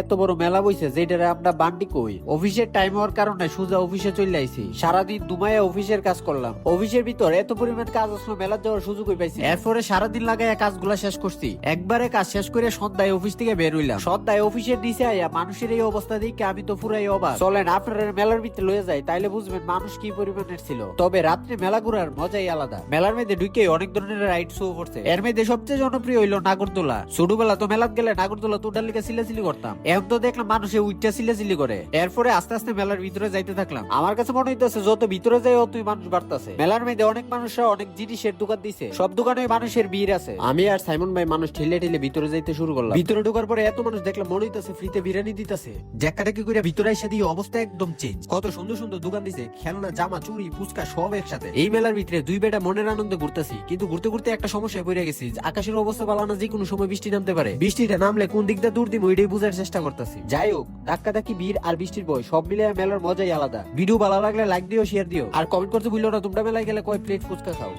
এত বড় মেলা বইছে যেটারে আমরা বান্ডি কই। অফিসের টাইম হওয়ার কারণে সোজা অফিসে চলে আইছি। সারাদিন দুমায়া অফিসের কাজ করলাম। অফিসের ভিতর এত পরিমাণ কাজ আসলো, মেলা যাওয়ার সুযোগই পাইছি। এরপরে সারাদিন লাগাইয়া কাজগুলা শেষ করছি। একবারে কাজ শেষ করে সন্ধ্যায় অফিস থেকে বের হইলাম। সন্ধ্যায় অফিসের নিচে আইয়া মানুষের এই অবস্থা দেখে আমি তো পুরাই অবাক। চলেন আপনারা মেলার ভিতরে লয়ে যাই, তাইলে বুঝবেন মানুষ কি পরিমাণের ছিল। তবে রাত্রে মেলা ঘুরার মজাই আলাদা। মেলার মধ্যে ঢুকে অনেক ধরনের রাইড শো করছে। এর মধ্যে সবচেয়ে জনপ্রিয় হইলো নাগরদোলা। ছোটবেলা তো মেলাত গেলে নাগরদোলা তো উঠার লিগে চিল্লাচিল্লি করতাম। এখন তো দেখলাম মানুষে উইটা চিল্লাচিল্লি করে। এরপরে আস্তে আস্তে মেলার ভিতরে যাইতে থাকলাম। আমার কাছে মনে হইতেছে যত ভিতরে যাই অতই মানুষ বাড়তেছে। মেলার মধ্যে অনেক মানুষরা অনেক জিনিসের দোকান দিছে। সব দোকানে মানুষের ভিড় আছে। আমি আর সাইমন ভাই মানুষ ঠেলে ঠেলে ভিতরে যাইতে শুরু করলাম। ভিতরে ঢোকার পরে এত মানুষ দেখলাম মনে হইতেছে ফ্রিতে বিরিয়ানি দিতেছে। জ্যাকাটাকি করে ভিতরে এসে দিয়ে অবস্থা একদম চেঞ্জ। কত সুন্দর সুন্দর দোকান দিছে, খেলনা, জামা, চুড়ি, ফুচকা সব একসাথে। এই মেলার ভিতরে দুই বেটা মনের আনন্দে ঘুরতেছি, কিন্তু ঘুরতে ঘুরতে একটা সমস্যায় পড়ে গেছি। আকাশের অবস্থা ভালো না, যে কোনো সময় বৃষ্টি নামতে পারে। বৃষ্টিটা নামলে কোন দিক দিয়ে দূর দিব ওইটাই বুঝার চেষ্টা করতেছি। যাই হোক, ধাক্কাধাক্কি, ভিড় আর বৃষ্টির বই সব মিলে মেলার মজাই আলাদা। ভিডিও ভালো লাগলে লাইক দিও, শেয়ার দিও আর কমেন্ট করতে ভুলো না তোমরা মেলায় গেলে কয় প্লেট ফুচকা খাও।